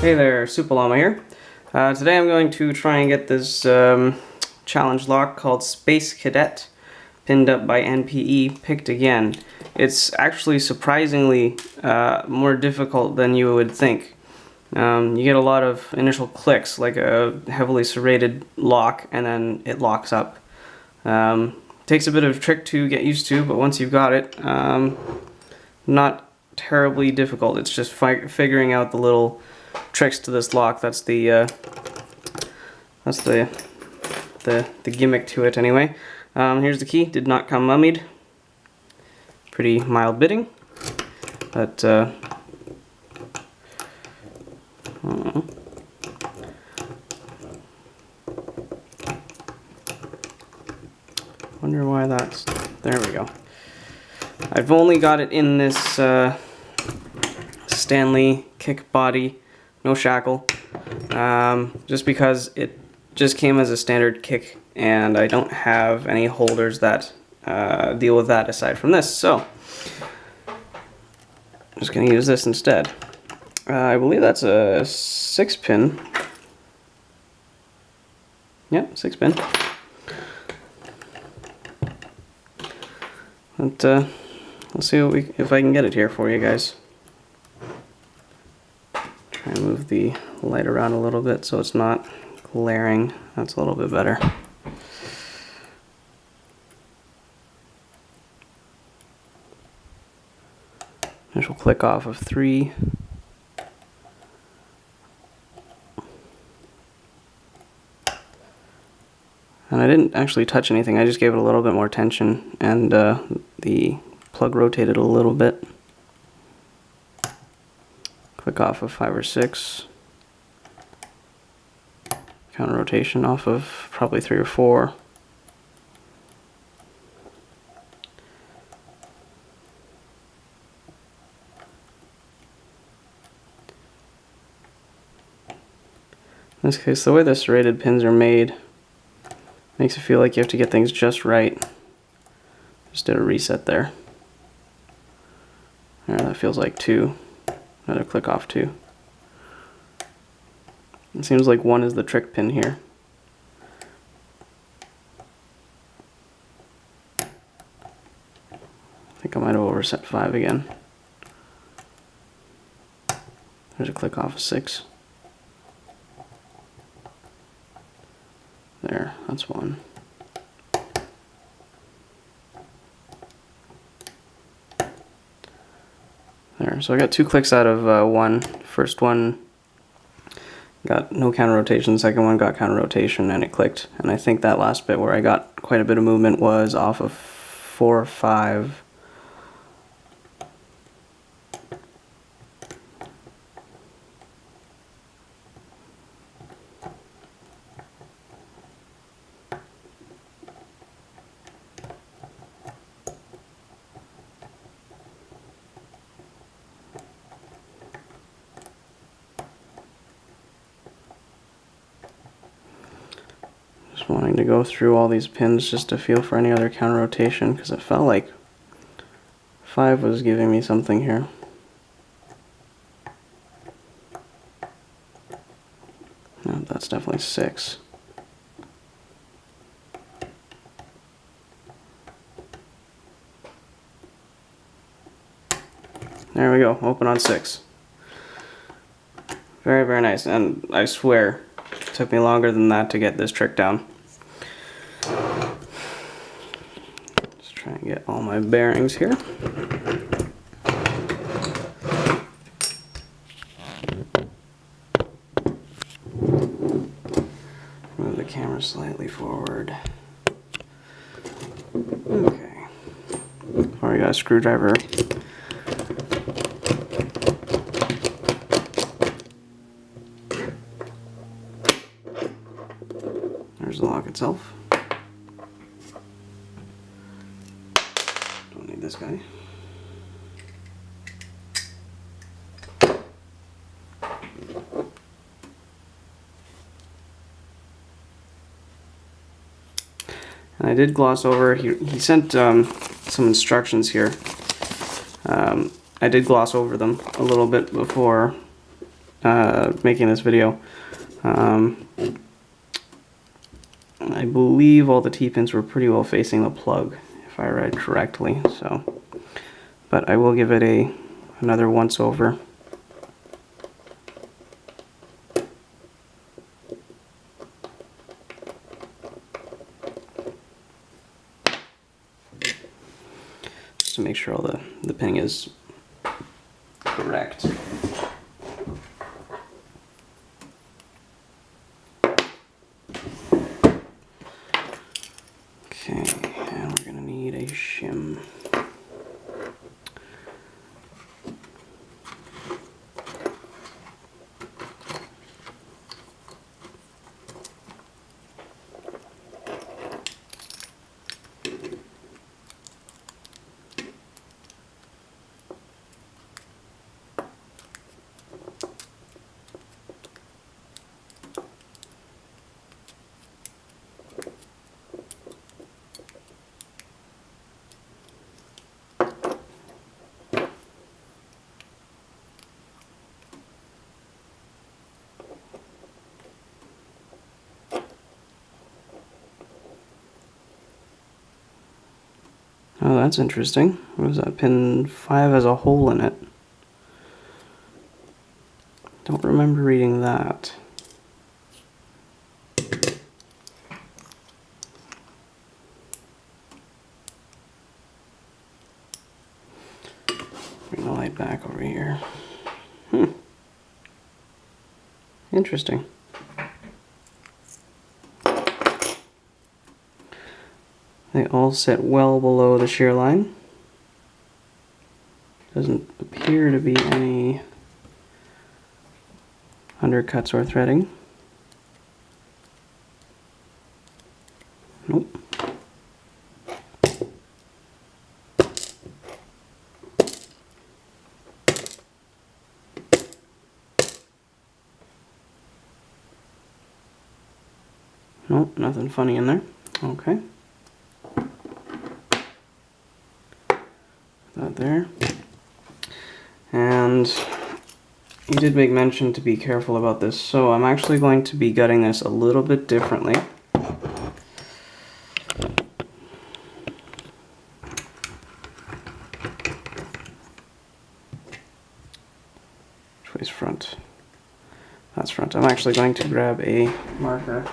Hey there, Supalama here. Today I'm going to try and get this challenge lock called Space Cadet, pinned up by NPE, picked again. It's actually surprisingly more difficult than you would think. You get a lot of initial clicks, like a heavily serrated lock, and then it locks up. Takes a bit of trick to get used to, but once you've got it, not terribly difficult. It's just figuring out the little tricks to this lock. That's the gimmick to it anyway. Here's the key. Did not come mummied. Pretty mild bitting, but wonder why that's there. We go. I've only got it in this Stanley kick body, no shackle, just because it just came as a standard kick and I don't have any holders that deal with that aside from this, so I'm just going to use this instead. I believe that's a 6-pin. Yep, 6-pin. But let's see what if I can get it here for you guys. Try and move the light around a little bit so it's not glaring. That's a little bit better. Initial click off of 3. And I didn't actually touch anything, I just gave it a little bit more tension, and the plug rotated a little bit. Click off of 5 or 6. Counter rotation off of probably 3 or 4. In this case, the way the serrated pins are made makes it feel like you have to get things just right. Just did a reset there. There, that feels like 2. Another click off 2. It seems like 1 is the trick pin here. I think I might have overset 5 again. There's a click off of 6. There, that's 1. There, so I got 2 clicks out of 1. First one got no counter rotation, second one got counter rotation, and it clicked. And I think that last bit where I got quite a bit of movement was off of 4 or 5. Wanting to go through all these pins just to feel for any other counter rotation, because it felt like 5 was giving me something here. No, that's definitely 6. There we go, open on 6. Very, very nice, and I swear it took me longer than that to get this trick down. Just try and get all my bearings here. Move the camera slightly forward. Okay. Already got a screwdriver. There's the lock itself. Don't need this guy. And I did gloss over, he sent some instructions here. I did gloss over them a little bit before making this video. I believe all the T-pins were pretty well facing the plug, if I read correctly. So, but I will give it another once over. Just to make sure all the pinning is correct. Okay, and we're gonna need a shim. Oh, that's interesting. What is that? Pin 5 has a hole in it. Don't remember reading that. Bring the light back over here. Interesting. They all sit well below the shear line. Doesn't appear to be any undercuts or threading. Nope. Nope, nothing funny in there. Okay. That there. And you did make mention to be careful about this, so I'm actually going to be gutting this a little bit differently. Which way's front? That's front. I'm actually going to grab a marker.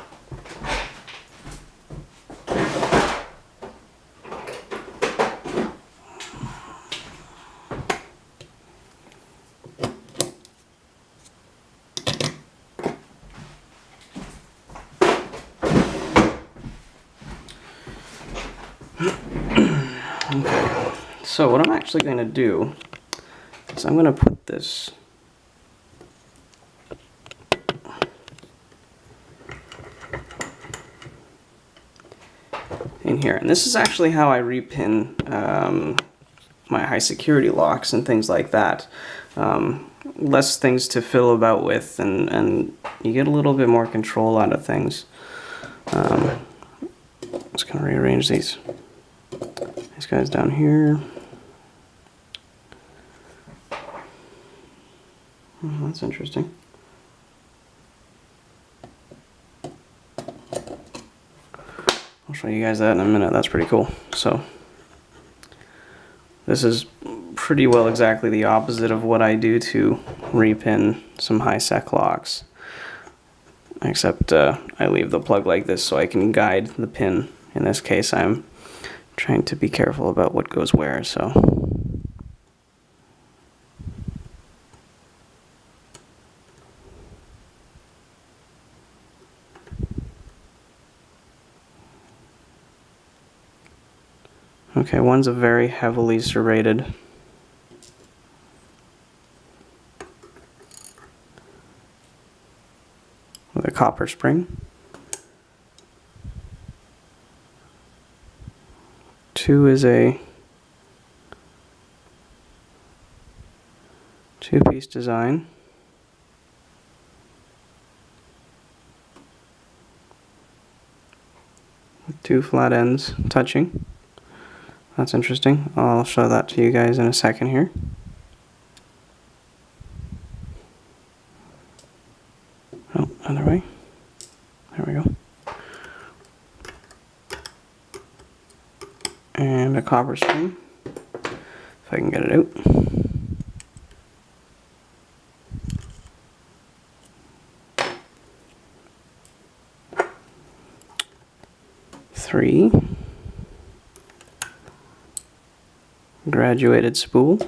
Okay, so what I'm actually going to do is I'm going to put this in here, and this is actually how I repin my high security locks and things like that. Less things to fiddle about with, and you get a little bit more control out of things. Just gonna rearrange these guys down here. Oh, that's interesting. I'll show you guys that in a minute. That's pretty cool. So this is pretty well exactly the opposite of what I do to repin some high sec locks, except I leave the plug like this so I can guide the pin. In this case, I'm trying to be careful about what goes where, so. Okay, one's a very heavily serrated. With a copper spring. Two is a two-piece design. With two flat ends touching. That's interesting. I'll show that to you guys in a second here. copper spring, if I can get it out. Three. Graduated spool.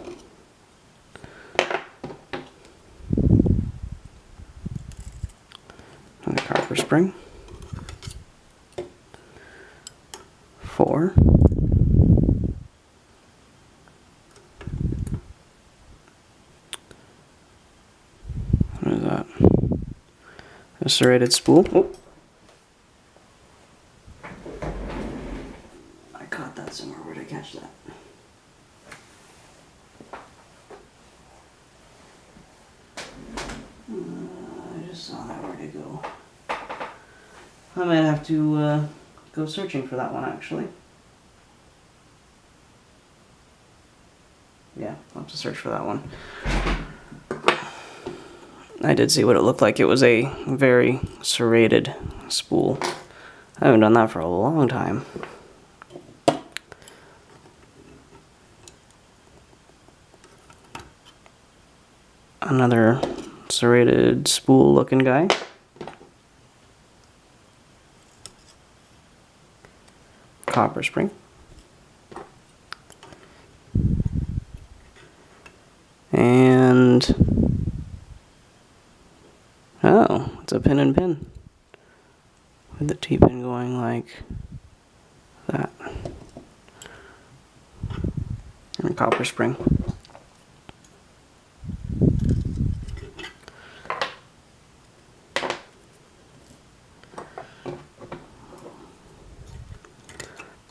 Another copper spring. 4. What is that? A serrated spool. Oh. I caught that somewhere. Where did I catch that? I just saw that. Where'd it go? I might have to go searching for that one, actually. Yeah, I'll have to search for that one. I did see what it looked like. It was a very serrated spool. I haven't done that for a long time. Another serrated spool looking guy. Copper spring. And oh, it's a pin and pin with the T-pin going like that. And a copper spring.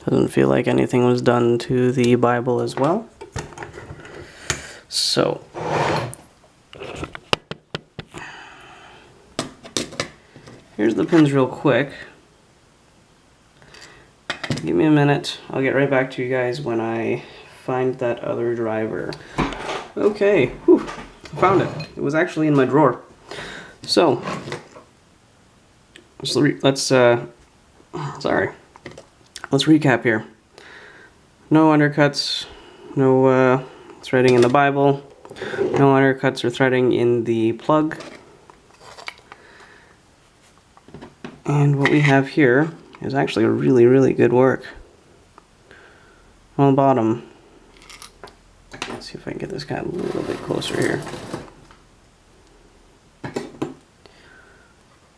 Doesn't feel like anything was done to the Bible as well. So, here's the pins real quick. Give me a minute. I'll get right back to you guys when I find that other driver. Okay, whew, I found it. It was actually in my drawer. So, let's recap here. No undercuts, no threading in the Bible, no undercuts or threading in the plug. And what we have here is actually really, really good work. On the bottom, let's see if I can get this guy a little bit closer here.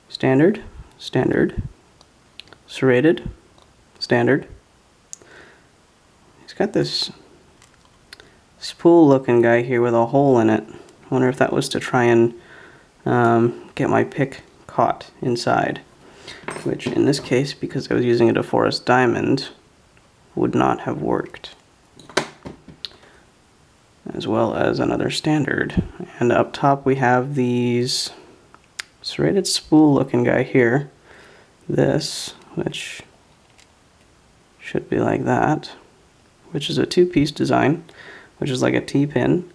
Standard, standard, serrated, standard. He's got this spool looking guy here with a hole in it. I wonder if that was to try and get my pick caught inside, which in this case, because I was using a DeForest diamond, would not have worked. As well as another standard. And up top we have these serrated spool looking guy here. This, which should be like that, which is a two-piece design, which is like a T-pin,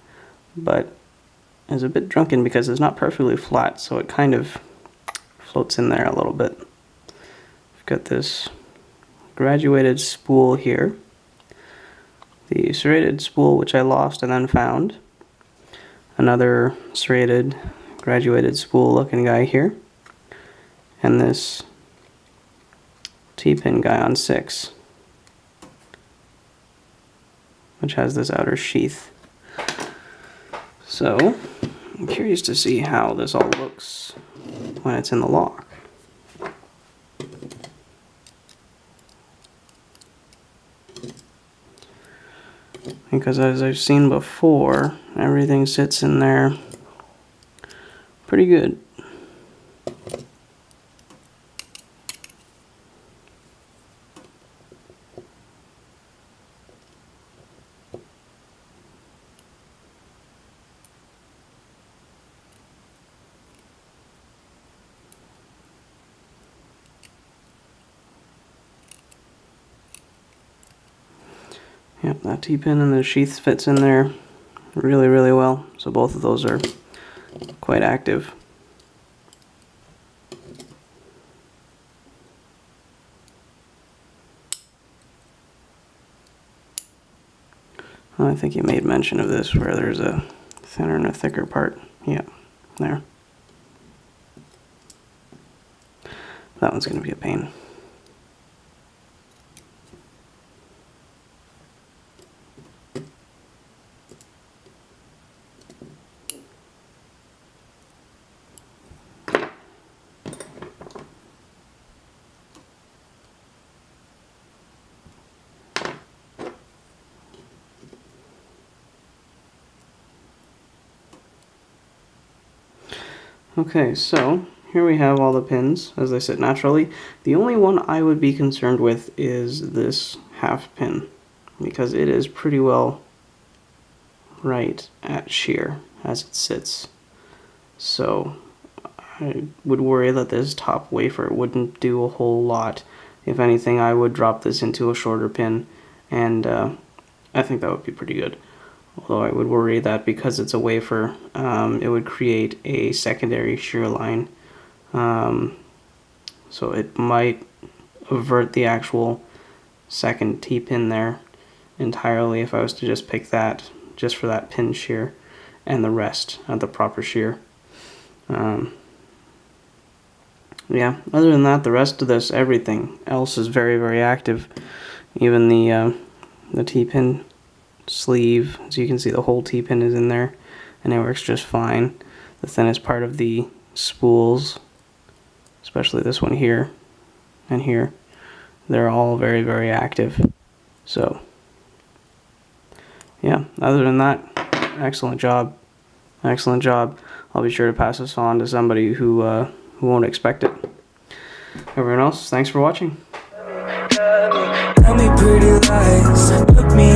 but is a bit drunken because it's not perfectly flat, so it kind of floats in there a little bit. We've got this graduated spool here, the serrated spool which I lost and then found, another serrated graduated spool looking guy here, and this T-pin guy on 6, which has this outer sheath. So, I'm curious to see how this all looks when it's in the lock. Because as I've seen before, everything sits in there pretty good. Yep, that T-pin and the sheath fits in there really, really well. So both of those are quite active. I think you made mention of this where there's a thinner and a thicker part. Yeah, there. That one's going to be a pain. Okay, so here we have all the pins as they sit naturally. The only one I would be concerned with is this half pin, because it is pretty well right at shear as it sits. So I would worry that this top wafer wouldn't do a whole lot. If anything, I would drop this into a shorter pin, and I think that would be pretty good. Although I would worry that because it's a wafer, it would create a secondary shear line. So it might avert the actual second T-pin there entirely if I was to just pick that just for that pin shear and the rest at the proper shear. Yeah, other than that, the rest of this, everything else is very, very active. Even the T-pin sleeve, as you can see, the whole T-pin is in there and it works just fine. The thinnest part of the spools, especially this one here and here, they're all very, very active. So yeah, other than that, excellent job. Excellent job. I'll be sure to pass this on to somebody who won't expect it. Everyone else, thanks for watching. Tell me pretty lies, look me